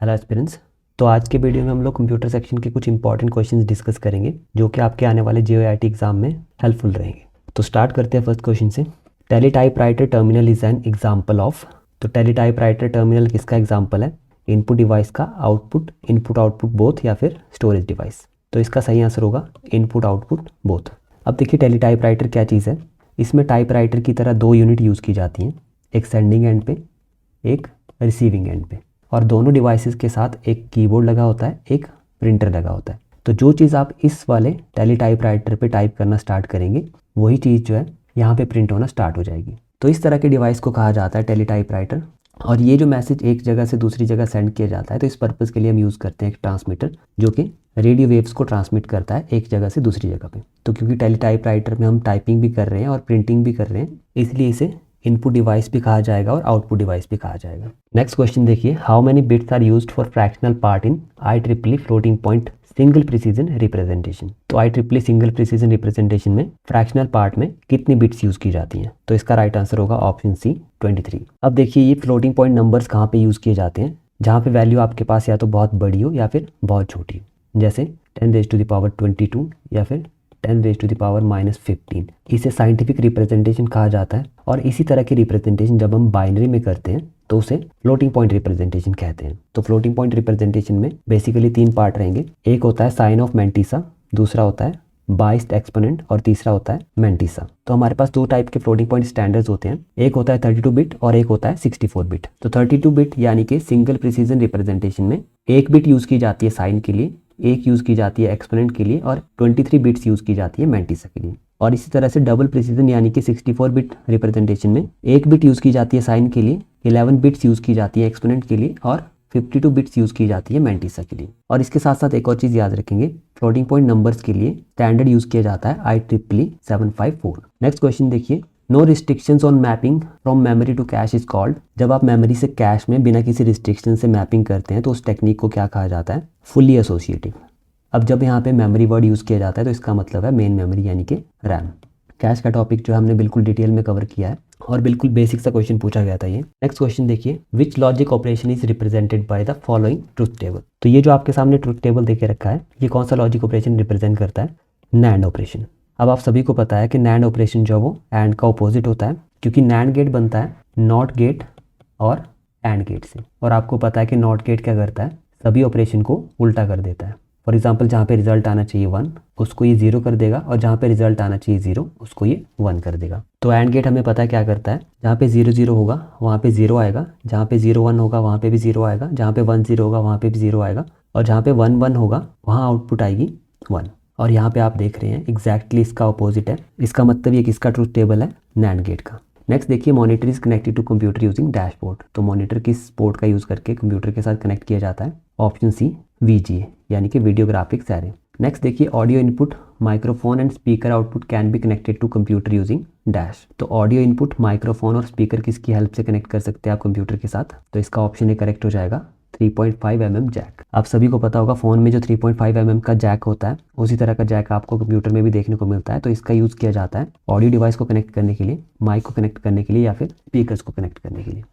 Hello aspirants. तो आज के वीडियो में हम लोग कंप्यूटर सेक्शन के कुछ इंपॉर्टेंट क्वेश्चंस डिस्कस करेंगे जो कि आपके आने वाले जेईई एग्जाम में हेल्पफुल रहेंगे। तो स्टार्ट करते हैं फर्स्ट क्वेश्चन से। Teletypewriter terminal is an example of. तो टेली टाइपराइटर टर्मिनल किसका एग्जांपल है? इनपुट डिवाइस का, आउटपुट, इनपुट आउटपुट बोथ, या फिर स्टोरेज डिवाइस। तो इसका सही आंसर होगा इनपुट आउटपुट बोथ। अब देखिए टेली टाइपराइटर क्या चीज़ है। इसमें टाइपराइटर की तरह दो यूनिट यूज़ की जाती हैं, एक सेंडिंग एंड पे, एक रिसीविंग एंड पे, और दोनों डिवाइसेस के साथ एक कीबोर्ड लगा होता है, एक प्रिंटर लगा होता है। तो जो चीज़ आप इस वाले टेली टाइपराइटर पे टाइप करना स्टार्ट करेंगे वही चीज़ जो है यहाँ पे प्रिंट होना स्टार्ट हो जाएगी। तो इस तरह के डिवाइस को कहा जाता है टेली टाइपराइटर। और ये जो मैसेज एक जगह से दूसरी जगह सेंड किया जाता है, तो इस पर्पज़ के लिए हम यूज़ करते हैं एक ट्रांसमीटर जो कि रेडियो वेव्स को ट्रांसमिट करता है एक जगह से दूसरी जगह पे। तो क्योंकि टेली टाइपराइटर में हम टाइपिंग भी कर रहे हैं और प्रिंटिंग भी कर रहे हैं, इसलिए इसे इनपुट डिवाइस भी कहा जाएगा और आउटपुट डिवाइस भी कहा जाएगा। नेक्स्ट क्वेश्चन देखिए, how many bits are used for fractional part in IEEE floating point single precision representation. तो IEEE सिंगल प्रिसीजन रिप्रेजेंटेशन में फ्रैक्शनल पार्ट में कितनी बिट्स यूज की जाती हैं? तो इसका राइट आंसर होगा ऑप्शन सी 23। अब देखिए ये फ्लोटिंग पॉइंट नंबर्स कहाँ पे यूज किए जाते हैं? जहाँ पे वैल्यू आपके पास या तो बहुत बड़ी हो या फिर बहुत छोटी हो, जैसे 10⁻22 या फिर 10⁻−15। इसे साइंटिफिक रिप्रेजेंटेशन कहा जाता है। और इसी तरह की रिप्रेजेंटेशन जब हम बाइनरी में करते हैं तो उसे फ्लोटिंग पॉइंट रिप्रेजेंटेशन कहते हैं। तो फ्लोटिंग पॉइंट रिप्रेजेंटेशन में बेसिकली 3 पार्ट रहेंगे। एक होता है साइन ऑफ मैंटिसा, दूसरा होता है बाइस्ड एक्सपोनेंट और तीसरा होता है मैंटिसा। तो हमारे पास 2 टाइप के फ्लोटिंग पॉइंट स्टैंडर्ड्स होते हैं, एक होता है 32 बिट और एक होता है 64 बिट। तो 32 बिट यानी कि सिंगल प्रिसीजन रिप्रेजेंटेशन में 1 बिट यूज की जाती है साइन के लिए, 1 यूज की जाती है एक्सपोनेंट के लिए और 23 बिट्स यूज की जाती है मैंटिसा के लिए। और इसी तरह से डबल प्रिसीजन यानी कि 64 बिट रिप्रेजेंटेशन में 1 बिट यूज की जाती है साइन के लिए, 11 बिट्स यूज की जाती है एक्सपोनेंट के लिए और 52 बिट्स यूज की जाती है मैंटिसा के लिए। और इसके साथ साथ एक और चीज याद रखेंगे, फ्लोटिंग पॉइंट नंबर्स के लिए स्टैंडर्ड यूज किया जाता है IEEE 754। नेक्स्ट क्वेश्चन देखिए, no restrictions on mapping from memory to cache is called. जब आप मेमोरी से कैश में बिना किसी रिस्ट्रिक्शन से मैपिंग करते हैं तो उस टेक्निक को क्या कहा जाता है? Fully associative. अब जब यहाँ पे मेमोरी वर्ड यूज़ किया जाता है तो इसका मतलब है मेन मेमोरी यानी कि रैम। कैश का टॉपिक जो हमने बिल्कुल डिटेल में कवर किया है और बिल्कुल बेसिक सा क्वेश्चन पूछा गया था ये। नेक्स्ट क्वेश्चन देखिए, which logic operation is represented by the following truth table. तो ये जो आपके सामने ट्रुथ टेबल देके रखा है, ये कौन सा लॉजिक ऑपरेशन रिप्रेजेंट करता है? NAND operation. अब आप सभी को पता है कि नैंड ऑपरेशन जो वो एंड का ऑपोजिट होता है, क्योंकि नैंड गेट बनता है नॉट गेट और एंड गेट से। और आपको पता है कि नॉट गेट क्या करता है? सभी ऑपरेशन को उल्टा कर देता है। फॉर एग्जाम्पल जहाँ पे रिजल्ट आना चाहिए 1 उसको ये 0 कर देगा, और जहाँ पे रिजल्ट आना चाहिए 0 उसको ये 1 कर देगा। तो एंड गेट हमें पता है क्या करता है, जहाँ पे 0 0 होगा वहाँ पे 0 आएगा, जहाँ पे 0 1 होगा वहाँ पे भी 0 आएगा, जहाँ पे 1 0 होगा वहाँ पे भी 0 आएगा, और जहाँ पे 1 1 होगा वहाँ आउटपुट आएगी 1। और यहाँ पे आप देख रहे हैं एग्जैक्टली इसका अपोजिट है। इसका मतलब ये किसका ट्रूथ टेबल है? नैंड गेट का। नेक्स्ट देखिए, monitor is connected to computer using dashboard. तो मॉनिटर किस पोर्ट का यूज़ करके कंप्यूटर के साथ कनेक्ट किया जाता है? ऑप्शन सी VGA यानी कि वीडियो ग्राफिक्स एरे। नेक्स्ट देखिए, audio input, microphone and speaker output can be connected to computer using dash. तो ऑडियो इनपुट, माइक्रोफोन और स्पीकर किसकी हेल्प से कनेक्ट कर सकते हैं आप कंप्यूटर के साथ? तो इसका ऑप्शन ए करेक्ट हो जाएगा 3.5 mm जैक। आप सभी को पता होगा फ़ोन में जो 3.5 mm का जैक होता है उसी तरह का जैक आपको कंप्यूटर में भी देखने को मिलता है। तो इसका यूज़ किया जाता है ऑडियो डिवाइस को कनेक्ट करने के लिए, माइक को कनेक्ट करने के लिए या फिर स्पीकर्स को कनेक्ट करने के लिए।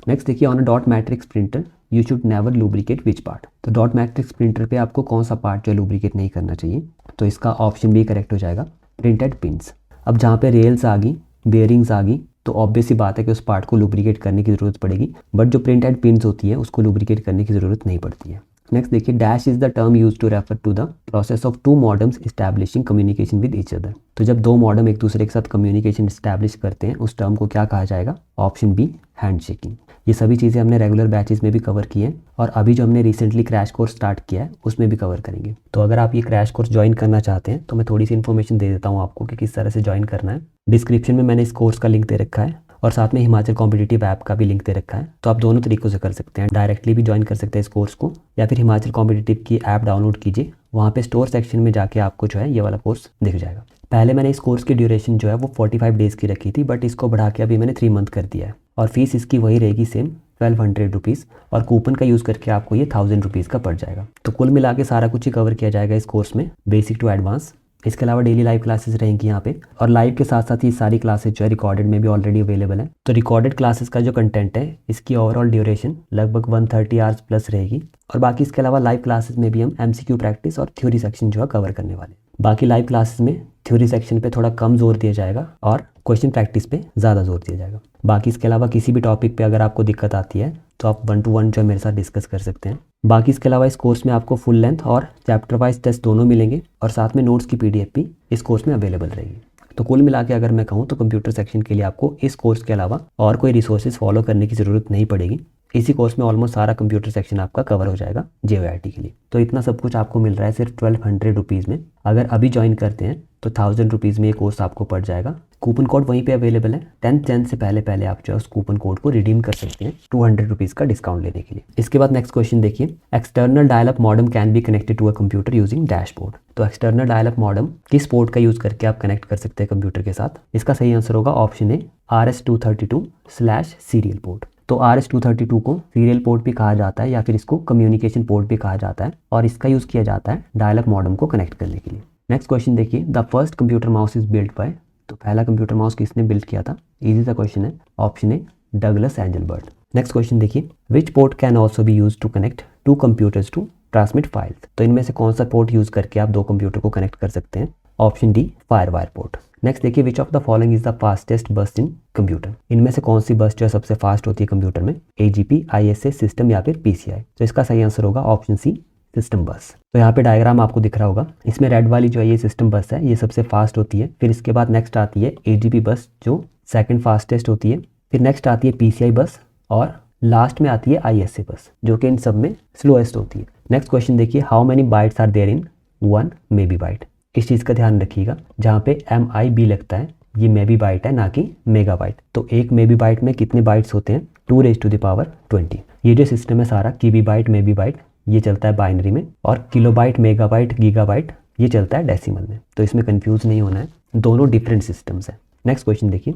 नेक्स्ट देखिए, on a dot matrix printer you should never lubricate which part. तो डॉट मैट्रिक्स प्रिंटर पे आपको कौन सा पार्ट जो लुब्रिकेट नहीं करना चाहिए? तो इसका ऑप्शन बी करेक्ट हो जाएगा प्रिंटेड पिन्स। अब जहाँ पे रेल्स आ गई, बेयरिंग्स आ गई, तो ऑब्वियस सी बात है कि उस पार्ट को लुब्रिकेट करने की ज़रूरत पड़ेगी, बट जो प्रिंटेड पिन्स होती है उसको लुब्रिकेट करने की ज़रूरत नहीं पड़ती है। नेक्स्ट देखिए, dash is the term use to refer to the process of 2 modems establishing communication with each other. तो जब 2 मॉडम एक दूसरे के साथ कम्युनिकेशन एस्टैब्लिश करते हैं उस टर्म को क्या कहा जाएगा? Option B handshaking. ये सभी चीज़ें हमने रेगुलर बैचेस में भी कवर की हैं और अभी जो हमने रिसेंटली क्रैश कोर्स स्टार्ट किया है उसमें भी कवर करेंगे। तो अगर आप ये क्रैश कोर्स ज्वाइन करना चाहते हैं तो मैं थोड़ी सी इन्फॉर्मेशन दे देता हूँ आपको कि किस तरह से ज्वाइन करना है। डिस्क्रिप्शन में मैंने इस कोर्स का लिंक दे रखा है और साथ में हिमाचल कॉम्पिटिटिव ऐप का भी लिंक दे रखा है। तो आप दोनों तरीक़ों से कर सकते हैं, डायरेक्टली भी ज्वाइन कर सकते हैं इस कोर्स को, या फिर हिमाचल कॉम्पिटिटिव की ऐप डाउनलोड कीजिए, वहाँ पे स्टोर सेक्शन में जाके आपको जो है ये वाला कोर्स दिख जाएगा। पहले मैंने इस कोर्स की ड्यूरेशन जो है वो 45 डेज़ की रखी थी, बट इसको बढ़ा के अभी मैंने 3 मंथ कर दिया है और फीस इसकी वही रहेगी सेम 1200 रुपीज़, और कूपन का यूज़ करके आपको ये 1000 रुपीज़ का पड़ जाएगा। तो कुल मिला के सारा कुछ ही कवर किया जाएगा इस कोर्स में, बेसिक टू एडवांस। इसके अलावा डेली लाइव क्लासेस रहेंगी यहाँ पे, और लाइव के साथ साथ ये सारी क्लासेस जो है रिकॉर्डेड में भी ऑलरेडी अवेलेबल है। तो रिकॉर्डेड क्लासेस का जो कंटेंट है इसकी ओवरऑल ड्यूरेशन लगभग 130 आवर्स प्लस रहेगी। और बाकी इसके अलावा लाइव क्लासेस में भी हम MCQ प्रैक्टिस और थ्योरी सेक्शन जो है कवर करने वाले हैं। बाकी लाइव क्लासेस में थ्योरी सेक्शन पे थोड़ा कम जोर दिया जाएगा और क्वेश्चन प्रैक्टिस पे ज़्यादा जोर दिया जाएगा। बाकी इसके अलावा किसी भी टॉपिक पे अगर आपको दिक्कत आती है तो आप 1 to 1 जो है मेरे साथ डिस्कस कर सकते हैं। बाकी इसके अलावा इस कोर्स में आपको फुल लेंथ और चैप्टर वाइज टेस्ट दोनों मिलेंगे, और साथ में नोट्स की PDF भी इस कोर्स में अवेलेबल रहेगी। तो कुल मिला के अगर मैं कहूँ तो कंप्यूटर सेक्शन के लिए आपको इस कोर्स के अलावा और कोई रिसोर्सेज फॉलो करने की ज़रूरत नहीं पड़ेगी। इसी कोर्स में ऑलमोस्ट सारा कंप्यूटर सेक्शन आपका कवर हो जाएगा JOIT के लिए। तो इतना सब कुछ आपको मिल रहा है सिर्फ 1200 रुपीज़ में। अगर अभी ज्वाइन करते हैं तो 1000 रुपीज़ में ये कोर्स आपको पड़ जाएगा। कूपन कोड वहीं पे अवेलेबल है। 10th Jan से पहले आप जो है उस कूपन कोड को रिडीम कर सकते हैं 200 रुपीज़ का डिस्काउंट लेने के लिए। इसके बाद नेक्स्ट क्वेश्चन देखिए, external dial-up modem can be connected to a computer using dashboard. तो एक्सटर्नल डायल-अप मॉडेम किस पोर्ट का यूज़ करके आप कनेक्ट कर सकते हैं कंप्यूटर के साथ? इसका सही आंसर होगा ऑप्शन ए RS-232/सीरियल पोर्ट। तो RS-232 को सीरियल पोर्ट भी कहा जाता है या फिर इसको कम्युनिकेशन पोर्ट भी कहा जाता है, और इसका यूज़ किया जाता है डायल-अप मॉडेम को कनेक्ट करने के लिए। नेक्स्ट क्वेश्चन देखिए, the first computer mouse is built by. तो पहला कंप्यूटर माउस किसने बिल्ड किया था? इजी सा क्वेश्चन है, option A Douglas Engelbart. Next question देखिए, which port can also be use to connect 2 computers to transmit files. तो इनमें से कौन सा पोर्ट यूज करके आप 2 कंप्यूटर को कनेक्ट कर सकते हैं? Option D FireWire port. Next देखिए, which of the following is the fastest bus in computer. इनमें से कौन सी बस जो है सबसे फास्ट होती है कंप्यूटर में? AGP, ISA सिस्टम या फिर PCI। तो इसका सही आंसर होगा ऑप्शन सी सिस्टम बस। तो यहाँ पे डायग्राम आपको दिख रहा होगा, इसमें रेड वाली जो है ये सिस्टम बस है, ये सबसे फास्ट होती है। फिर इसके बाद नेक्स्ट आती है AGP बस जो सेकंड फास्टेस्ट होती है। फिर नेक्स्ट आती है PCI बस, और लास्ट में आती है ISA बस जो कि इन सब में स्लोएस्ट होती है। नेक्स्ट क्वेश्चन देखिए, how many bytes are there in 1 mebibyte. इस चीज़ का ध्यान रखिएगा, जहाँ पे MIB लगता है ये मेबी बाइट है ना कि मेगा बाइट। तो एक मेबी बाइट में कितने बाइट्स होते हैं? 2⁻20। ये जो सिस्टम है सारा कीबी बाइट मेबी बाइट ये चलता है बाइनरी में, और किलोबाइट मेगाबाइट गीगाबाइट ये चलता है डेसिमल में। तो इसमें कंफ्यूज नहीं होना है, दोनों डिफरेंट सिस्टम्स हैं। नेक्स्ट क्वेश्चन देखिए,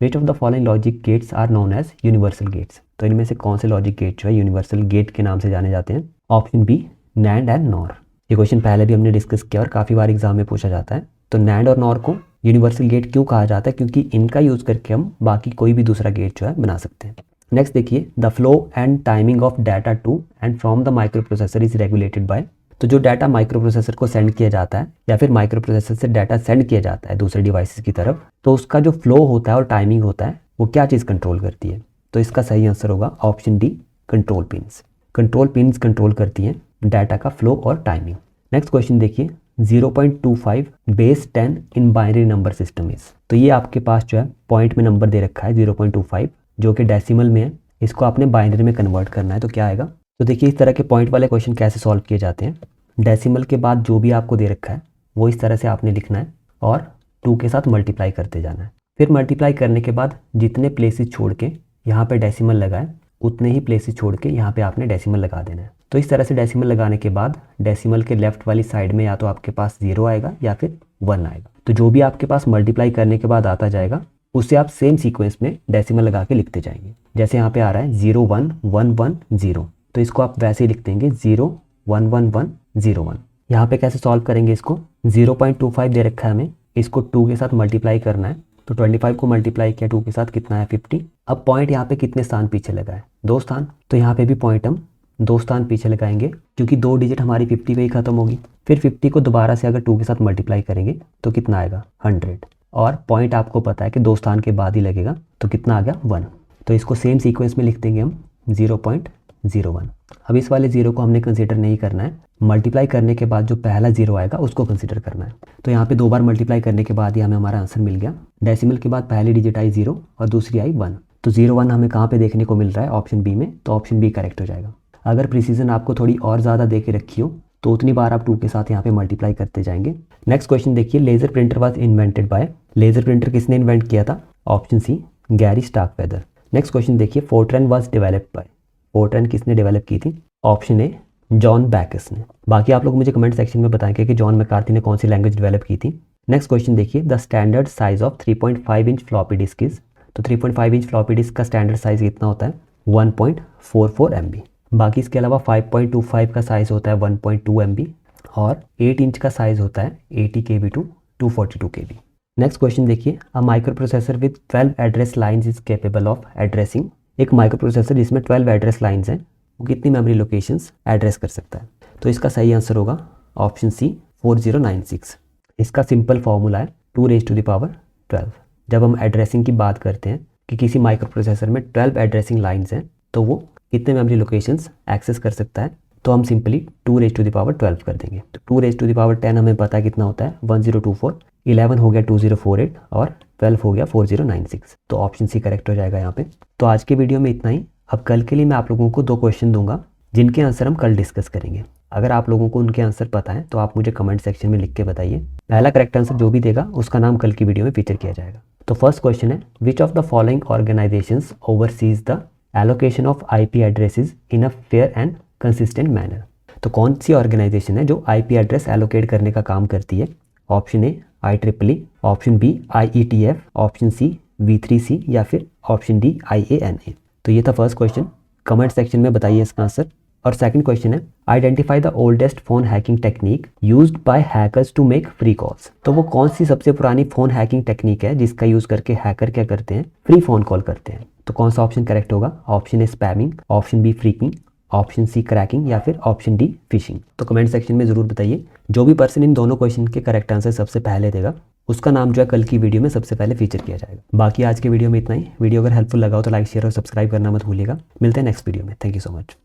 which of the following logic gates are known as universal gates. तो इनमें से कौन से लॉजिक गेट जो है यूनिवर्सल गेट के नाम से जाने जाते हैं? Option B NAND and NOR। ये क्वेश्चन पहले भी हमने डिस्कस किया और काफ़ी बार एग्जाम में पूछा जाता है। तो NAND और NOR को यूनिवर्सल गेट क्यों कहा जाता है? क्योंकि इनका यूज़ करके हम बाकी कोई भी दूसरा गेट जो है बना सकते हैं। नेक्स्ट देखिए, the flow and timing of data to and from the microprocessor is regulated by. तो जो डाटा माइक्रो प्रोसेसर को सेंड किया जाता है या फिर माइक्रो प्रोसेसर से डाटा सेंड किया जाता है दूसरे डिवाइसेस की तरफ, तो उसका जो फ्लो होता है और टाइमिंग होता है वो क्या चीज़ कंट्रोल करती है? तो इसका सही आंसर होगा option D control pins. Control pins control करती हैं डाटा का फ्लो और टाइमिंग। नेक्स्ट क्वेश्चन देखिए, 0.25 base 10 in binary number system is. तो ये आपके पास जो है पॉइंट में नंबर दे रखा है 0.25 जो कि डेसिमल में है, इसको आपने बाइनरी में कन्वर्ट करना है। तो क्या आएगा? तो देखिए इस तरह के पॉइंट वाले क्वेश्चन कैसे सॉल्व किए जाते हैं। डेसिमल के बाद जो भी आपको दे रखा है वो इस तरह से आपने लिखना है और 2 के साथ मल्टीप्लाई करते जाना है। फिर मल्टीप्लाई करने के बाद जितने प्लेसेस छोड़ के यहाँ पे डेसिमल लगाए उतने ही प्लेसेस छोड़ के यहाँ पे आपने डेसिमल लगा देना है। तो इस तरह से डेसिमल लगाने के बाद डेसिमल के लेफ्ट वाली साइड में या तो आपके पास 0 आएगा या फिर 1 आएगा। तो जो भी आपके पास मल्टीप्लाई करने के बाद आता जाएगा उससे आप सेम सीक्वेंस में डेसिमल लगा के लिखते जाएंगे। जैसे यहाँ पे आ रहा है 0 1 1 1 0, तो इसको आप वैसे ही लिख देंगे 0 1 1 1 0 1। यहाँ पे कैसे सॉल्व करेंगे इसको? 0.25 दे रखा है हमें, इसको 2 के साथ मल्टीप्लाई करना है। तो 25 को मल्टीप्लाई किया 2 के साथ कितना है 50। अब पॉइंट यहाँ पे कितने स्थान पीछे लगा है? 2 स्थान। तो यहाँ पे भी पॉइंट हम 2 स्थान पीछे लगाएंगे क्योंकि 2 डिजिट हमारी 50 पे ही खत्म होगी। फिर 50 को दोबारा से अगर 2 के साथ मल्टीप्लाई करेंगे तो कितना आएगा 100, और पॉइंट आपको पता है कि 2 स्थान के बाद ही लगेगा, तो कितना आ गया 1। तो इसको सेम सीक्वेंस में लिख देंगे हम 0.01। अब इस वाले 0 को हमने कंसीडर नहीं करना है, मल्टीप्लाई करने के बाद जो पहला 0 आएगा उसको कंसीडर करना है। तो यहाँ पे 2 बार मल्टीप्लाई करने के बाद ही हमें हमारा आंसर मिल गया। डेसिमल के बाद पहली डिजिट आई 0 और दूसरी आई 1। तो 0 1 हमें कहाँ पे देखने को मिल रहा है? ऑप्शन बी में। तो ऑप्शन बी करेक्ट हो जाएगा। अगर प्रिसीजन आपको थोड़ी और ज़्यादा दे के रखी हो तो उतनी बार आप 2 के साथ यहाँ पे मल्टीप्लाई करते जाएंगे। नेक्स्ट क्वेश्चन देखिए, laser printer was invented by. Laser printer किसने इन्वेंट किया था? Option C Gary Starkweather. Next question देखिए, Fortran was developed by. Fortran किसने डेवलप की थी? ऑप्शन ए जॉन बैकस ने। बाकी आप लोग मुझे कमेंट सेक्शन में बताएंगे कि जॉन मैकार्थी ने कौन सी लैंग्वेज डेवलप की थी। नेक्स्ट क्वेश्चन देखिए, the standard size of 3.5 inch floppy disk is. तो 3.5 इंच फ्लॉपी डिस्क का स्टैंडर्ड साइज कितना होता है? 1.44 MB। बाकी इसके अलावा 5.25 का साइज होता है 1.2 MB, और 8 इंच का साइज होता है 80 KB to 242 KB। Next question देखिए, a microprocessor with 12 address lines is capable of addressing. एक माइक्रो प्रोसेसर जिसमें 12 एड्रेस लाइन्स हैं वो कितनी मेमोरी लोकेशंस एड्रेस कर सकता है? तो इसका सही आंसर होगा ऑप्शन सी 4096। इसका सिंपल फॉर्मूला है 2⁻12। जब हम एड्रेसिंग की बात करते हैं कि किसी माइक्रो प्रोसेसर में 12 एड्रेसिंग लाइन्स हैं तो वो कितने मेमोरी लोकेशंस एक्सेस कर सकता है, तो हम सिंपली 2⁻12 कर देंगे। तो 2⁻10 हमें पता है कितना होता है 1024, 11 हो गया 2048 और 12 हो गया 4096। तो ऑप्शन सी करेक्ट हो जाएगा यहाँ पे। तो आज के वीडियो में इतना ही। अब कल के लिए मैं आप लोगों को 2 क्वेश्चन दूंगा जिनके आंसर हम कल डिस्कस करेंगे। अगर आप लोगों को उनके आंसर पता है तो आप मुझे कमेंट सेक्शन में लिख के बताइए। पहला करेक्ट आंसर जो भी देगा उसका नाम कल की वीडियो में फीचर किया जाएगा। तो फर्स्ट क्वेश्चन है, विच of the following organisations overseas the allocation of IP addresses in a fair and consistent manner. तो कौन सी ऑर्गेनाइजेशन है जो IP एड्रेस एलोकेट करने का काम करती है? Option A IEEE, option B IETF, option C V3C या फिर ऑप्शन डी IANA। तो ये था फर्स्ट क्वेश्चन, कमेंट सेक्शन में बताइए इसका आंसर। और सेकंड क्वेश्चन है, identify the oldest phone hacking technique used by hackers to make free calls. तो वो कौन सी सबसे पुरानी फोन हैकिंग टेक्निक है जिसका यूज करके हैकर क्या करते हैं, फ्री फोन कॉल करते हैं? तो कौन सा ऑप्शन करेक्ट होगा? Option A spamming, option B phreaking, option C cracking या फिर ऑप्शन डी फिशिंग। तो कमेंट सेक्शन में जरूर बताइए। जो भी पर्सन इन दोनों क्वेश्चन के करेक्ट आंसर सबसे पहले देगा उसका नाम जो है कल की वीडियो में सबसे पहले फीचर किया जाएगा। बाकी आज के वीडियो में इतना ही। वीडियो अगर हेल्पफुल लगा हो तो लाइक, शेयर और सब्सक्राइब करना मत भूलिएगा। मिलते हैं नेक्स्ट वीडियो में। Thank you so much.